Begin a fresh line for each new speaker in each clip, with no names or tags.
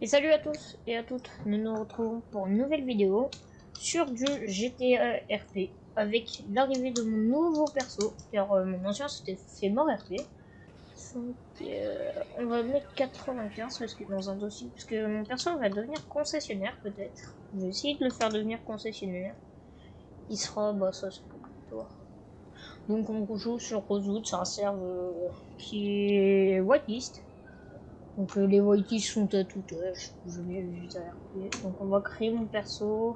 Et salut à tous et à toutes, nous nous retrouvons pour une nouvelle vidéo sur du GTA RP avec l'arrivée de mon nouveau perso, car mon ancien s'était fait mort RP. Donc on va mettre 95 parce que dans un dossier, parce que mon perso va devenir concessionnaire peut-être. Je vais essayer de le faire devenir concessionnaire. Il sera, bah ça c'est pour toi. Donc on joue sur Rosewood, c'est un serve qui est whitelist. Donc les whiteys sont à tout âge, je mets le RP. Donc on va créer mon perso.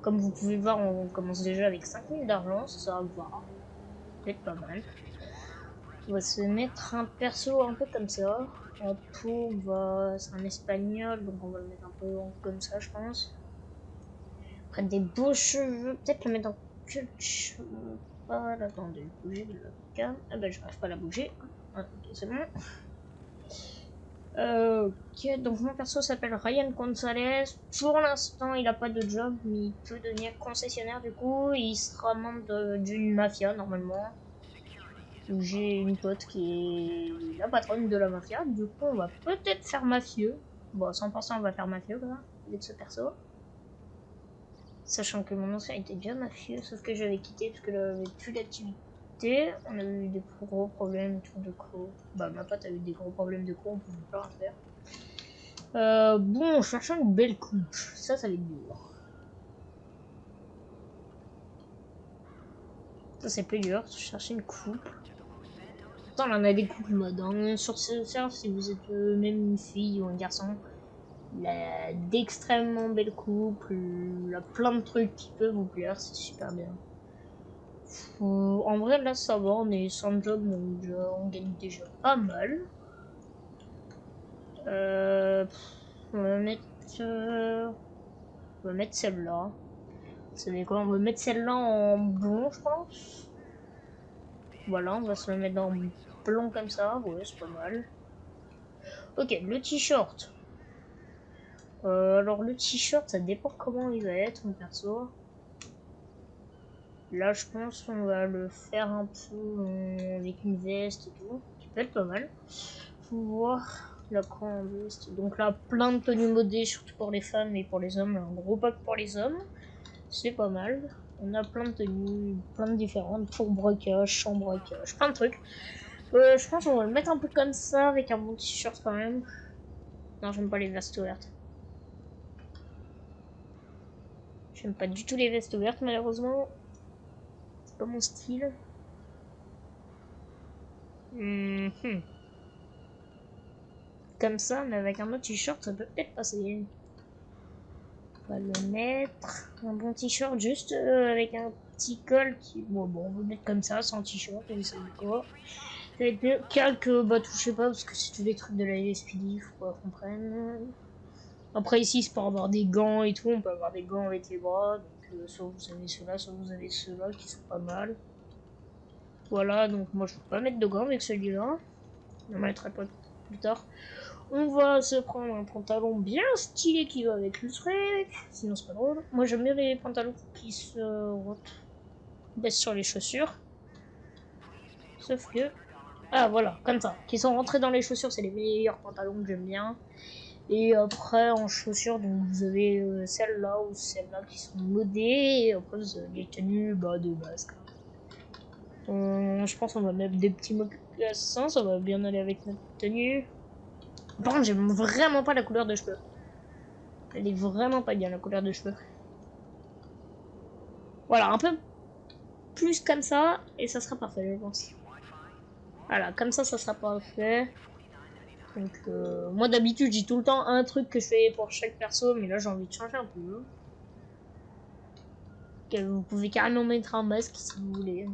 Comme vous pouvez voir, on commence déjà avec 5000 d'argent, ça va. Peut-être pas mal. On va se mettre un perso un peu comme ça. En peau, c'est un espagnol, donc on va le mettre un peu comme ça, je pense. Après des beaux cheveux, peut-être le mettre en queue de cheveux. Attendez, bouger le cam. Ah bah j'arrive pas à la bouger. Ah, ok, c'est bon. Ok, donc mon perso s'appelle Ryan Gonzalez. Pour l'instant, il a pas de job, mais il peut devenir concessionnaire du coup. Il sera membre d'une mafia normalement. J'ai une pote qui est la patronne de la mafia. Du coup, on va peut-être faire mafieux. Bon, 100% on va faire mafieux quoi, avec ce perso. Sachant que mon ancien était déjà mafieux, sauf que j'avais quitté parce que là, j'avais plus d'activité. On a eu des gros problèmes de co. Bah, ma pote a eu des gros problèmes de co, on pouvait pas rien faire. Bon, cherchons une belle coupe. Ça va être dur. Ça, c'est plus dur. Chercher une coupe. Attends, on a des coupes mode. Hein. Sur ce serveur, si vous êtes même une fille ou un garçon, il a d'extrêmement belles coupes. Il a plein de trucs qui peuvent vous plaire. C'est super bien. En vrai, là, ça va. On est sans job, donc on gagne déjà pas mal. On va mettre celle-là. Vous savez quoi, on va mettre celle-là en blond, je pense. Voilà, on va se le mettre en blond comme ça. Ouais, c'est pas mal. Ok, le t-shirt. Alors, le t-shirt, ça dépend comment il va être, mon perso. Là, je pense qu'on va le faire un peu avec une veste et tout, qui peut être pas mal. Faut voir la croix en veste. Donc là, plein de tenues modées, surtout pour les femmes et pour les hommes. Un gros pack pour les hommes. C'est pas mal. On a plein de tenues, plein de différentes, pour braquage, sans braquage, plein de trucs. Je pense qu'on va le mettre un peu comme ça, avec un bon t-shirt quand même. Non, j'aime pas les vestes ouvertes. J'aime pas du tout les vestes ouvertes, malheureusement. C'est pas mon style. Comme ça, mais avec un autre t-shirt, ça peut peut-être passer. On va le mettre. Un bon t-shirt, juste avec un petit col qui... Bon, on va le mettre comme ça, sans t-shirt, vous savez quoi. Ça va être mieux. Calque, bah touchez pas, parce que c'est tous les trucs de la LSPD, faut pas qu'on prenne. Après ici, c'est pour avoir des gants et tout, on peut avoir des gants avec les bras. Donc soit vous avez ceux-là, soit vous avez ceux-là qui sont pas mal. Voilà, donc moi je peux pas mettre de gants avec celui-là. On mettra pas plus tard. On va se prendre un pantalon bien stylé qui va avec le truc. Sinon c'est pas drôle. Moi j'aime bien les pantalons qui se baissent sur les chaussures. Sauf que... Ah voilà, comme ça. Qui sont rentrés dans les chaussures, c'est les meilleurs pantalons que j'aime bien. Et après en chaussures, donc vous avez celle-là ou celle-là qui sont modées. Et après vous avez les tenues de base. Je pense qu'on va mettre des petits mocassins, ça va bien aller avec notre tenue. Par contre, j'aime vraiment pas la couleur de cheveux. Elle est vraiment pas bien, la couleur de cheveux. Voilà, un peu plus comme ça, et ça sera parfait, je pense. Voilà, comme ça sera parfait. Donc, moi d'habitude, j'ai tout le temps un truc que je fais pour chaque perso, mais là j'ai envie de changer un peu. Okay, vous pouvez carrément mettre un masque si vous voulez.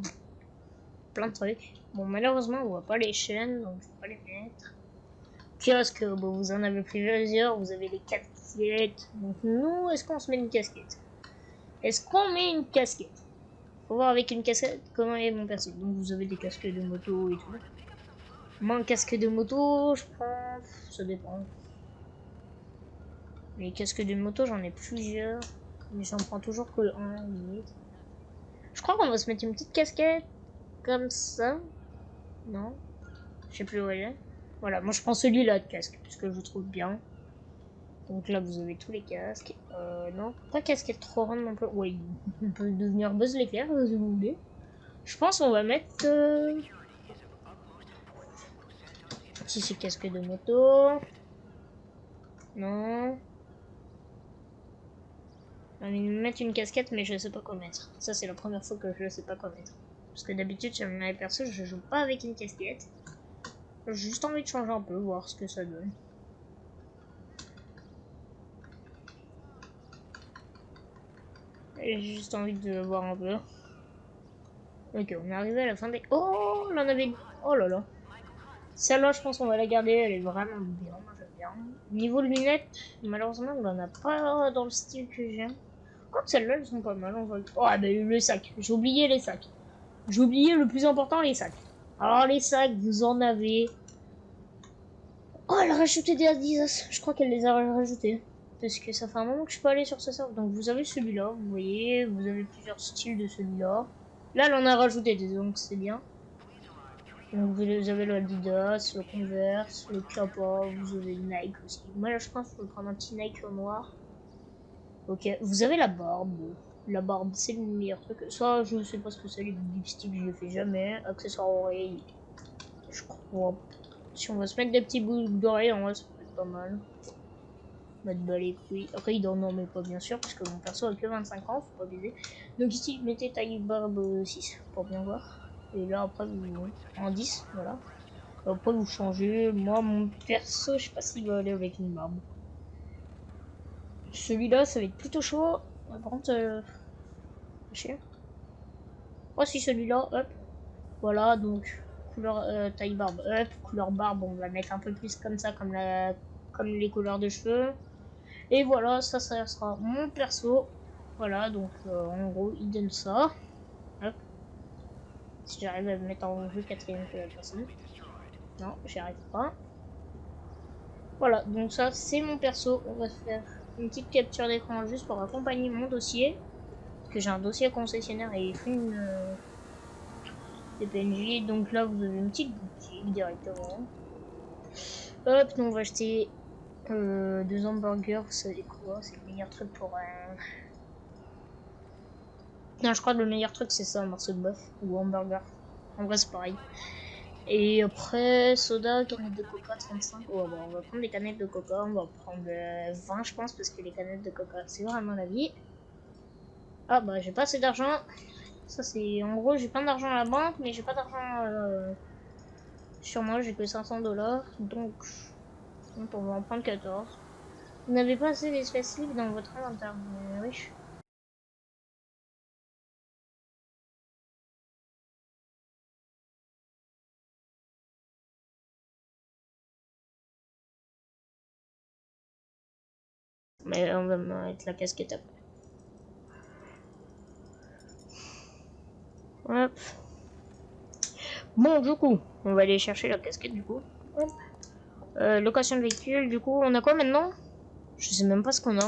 Plein de trucs. Bon, malheureusement, on voit pas les chaînes, donc je vais pas les mettre. Kiosque, bon, vous en avez plusieurs, vous avez les casquettes. Donc, nous, est-ce qu'on se met une casquette? Est-ce qu'on met une casquette? Faut voir avec une casquette comment est mon perso. Donc, vous avez des casques de moto et tout. Moi, un casque de moto, je prends. Ça dépend. Les casques de moto, j'en ai plusieurs. Mais j'en prends toujours que un, limite. Je crois qu'on va se mettre une petite casquette. Comme ça. Non. Je sais plus où elle est. Voilà, moi je prends celui-là de casque. Parce que je le trouve bien. Donc là, vous avez tous les casques. Non, pas casquette trop grande non plus. Ouais, on peut devenir Buzz l'éclair si vous voulez. Je pense qu'on va mettre... Si c'est casque de moto. Non. On va mettre une casquette, mais je sais pas quoi mettre. Ça, c'est la première fois que je sais pas quoi mettre. Parce que d'habitude, sur mes persos, je joue pas avec une casquette. J'ai juste envie de changer un peu, voir ce que ça donne. J'ai juste envie de voir un peu. Ok, on est arrivé à la fin des... Oh, on en avait une. Oh là là. Celle-là, je pense qu'on va la garder. Elle est vraiment bien. Moi, j'aime bien. Niveau lunettes, malheureusement, on en a pas dans le style que j'aime. Comme celles-là, elles sont pas mal. On va... Oh, bah, le sac. J'ai oublié les sacs. J'ai oublié le plus important, les sacs. Alors, les sacs, vous en avez... Oh, elle a rajouté des Adidas. Je crois qu'elle les a rajoutés. Parce que ça fait un moment que je peux aller sur ce serveur. Donc, vous avez celui-là. Vous voyez, vous avez plusieurs styles de celui-là. Là, elle en a rajouté des, donc c'est bien. Donc, vous avez le Adidas, le Converse, le Kappa, vous avez le Nike aussi. Moi, là, je pense qu'il faut prendre un petit Nike noir. Ok, vous avez la barbe. La barbe, c'est le meilleur truc. Ça, je sais pas ce que c'est, les lipsticks, je le fais jamais. Accessoires oreilles, je crois. Si on va se mettre des petits bouts d'oreilles, en vrai, ça peut être pas mal. Mettre bas les couilles. Après, il n'en met pas, bien sûr, parce que mon perso a que 25 ans, faut pas baiser. Donc, ici, mettez taille barbe 6 pour bien voir. Et là, après, vous en 10, voilà. Après, vous changez. Moi, mon perso, je sais pas s'il va aller avec une barbe. Celui-là, ça va être plutôt chaud. Par contre, oh, si celui-là, hop. Voilà, donc, couleur taille barbe up. Couleur barbe, on va mettre un peu plus comme ça, comme les couleurs de cheveux. Et voilà, ça sera mon perso. Voilà, donc, en gros, il donne ça. Hop. Si j'arrive à me mettre en jeu quatrième que la personne. Non, j'y arrive pas. Voilà, donc ça c'est mon perso. On va faire une petite capture d'écran juste pour accompagner mon dossier. Parce que j'ai un dossier concessionnaire et il fait une des PNJ. Donc là vous avez une petite boutique directement. Hop, nous on va acheter 2 hamburgers. Vous savez quoi? C'est le meilleur truc pour un... Non, je crois que le meilleur truc c'est ça, un morceau de bœuf ou hamburger. En vrai c'est pareil. Et après, soda, canette de coca, 35. Oh, bah, on va prendre des canettes de coca. On va prendre 20, je pense, parce que les canettes de coca, c'est vraiment la vie. Ah, bah, j'ai pas assez d'argent. Ça, c'est. En gros, j'ai plein d'argent à la banque, mais j'ai pas d'argent sur moi. J'ai que 500 $. Donc, on va en prendre 14. Vous n'avez pas assez d'espèces libres dans votre inventaire. Mais oui. Mais on va mettre la casquette après. Hop. Bon, du coup, on va aller chercher la casquette, du coup. Hop. Location de véhicule, du coup, on a quoi maintenant? Je sais même pas ce qu'on a.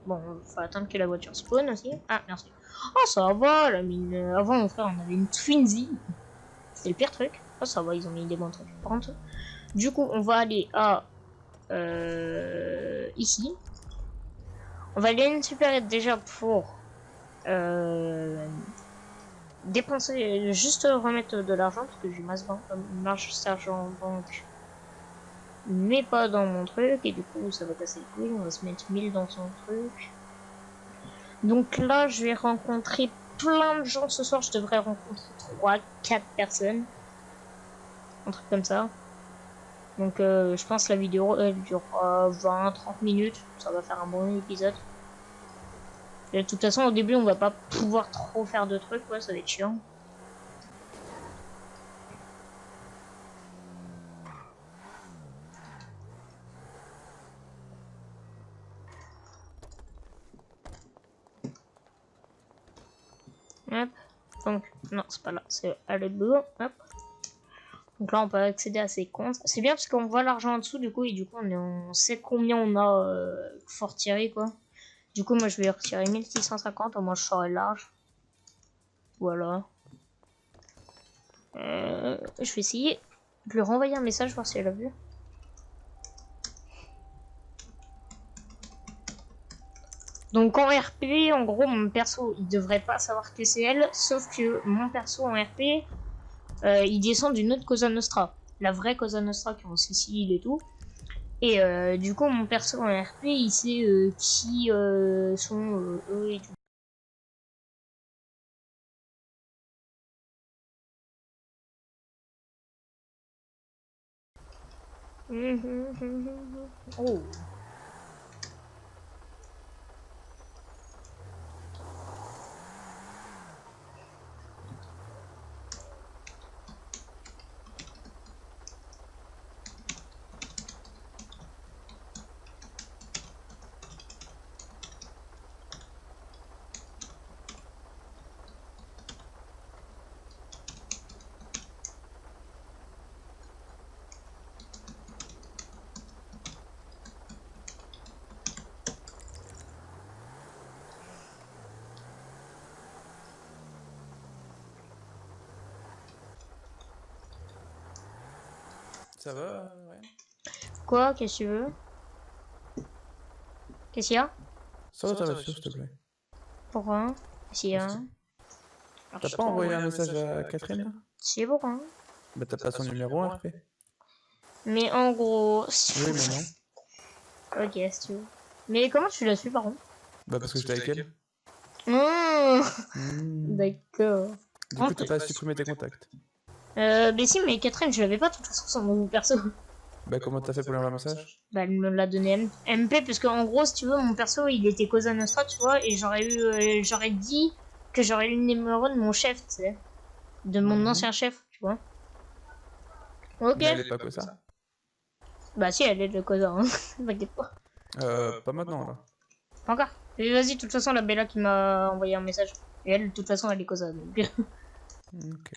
Bon, faut attendre que la voiture spawn aussi. Ah, merci. Oh, ça va, la mine. Avant, mon frère, on avait une Twinsy. C'était le pire truc. Oh, ça va, ils ont mis des bons trucs. Par contre, du coup, on va aller à... ici. On va aller à une supérette déjà pour... dépenser... Juste remettre de l'argent, parce que j'ai masse d'argent en banque. Mais pas dans mon truc, et du coup, ça va casser les couilles. On va se mettre 1000 dans son truc. Donc là, je vais rencontrer plein de gens ce soir. Je devrais rencontrer 3-4 personnes. Un truc comme ça. Donc je pense que la vidéo, elle durera 20-30 minutes. Ça va faire un bon épisode. Et de toute façon, au début, on va pas pouvoir trop faire de trucs. Ouais, ça va être chiant. Hop. Donc, non, c'est pas là. C'est à l'autre. Hop. Donc là, on peut accéder à ses comptes. C'est bien parce qu'on voit l'argent en dessous, du coup, et du coup, on sait combien on a fort tiré, quoi. Du coup, moi, je vais retirer 1650, au moins je serai large. Voilà. Je vais essayer de lui renvoyer un message, voir si elle a vu. Donc en RP, en gros, mon perso, il devrait pas savoir que c'est elle, sauf que mon perso en RP, il descend d'une autre Cosa Nostra. La vraie Cosa Nostra qui est en Sicile et tout. Et du coup, mon perso en RP, il sait qui sont eux et tout. Oh.
Ça va, ouais.
Quoi? Qu'est-ce que tu veux? Qu'est-ce qu'il y a?
Sors de ta voiture, s'il te plaît.
Pourquoi? Qu'est-ce qu'il y
Parce
a?
que t'as pas envoyé un message à Catherine là?
C'est pourquoi?
Bah t'as pas son numéro RP.
Mais en gros...
Oui, mais non.
Ok, si tu veux. Mais comment tu l'as su, par contre?
Bah parce que j'étais avec elle.
D'accord.
Du coup, t'as pas supprimé tes contacts.
Mais si, mais Catherine, je l'avais pas de toute façon sur mon perso.
Bah comment t'as fait pour lui envoyer un message?
Bah, elle me l'a donné MP, parce qu'en gros, si tu veux, mon perso, il était Cosa Nostra, tu vois, et j'aurais dit que j'aurais eu le numéro de mon chef, tu sais. De mon ancien chef, tu vois. Ok.
Mais elle est pas que ça.
Bah si, elle est de Cosa, hein. T'inquiète pas.
Pas maintenant là.
Pas encore. Et vas-y, de toute façon, la Bella qui m'a envoyé un message. Et elle, de toute façon, elle est Cosa, donc...
Ok.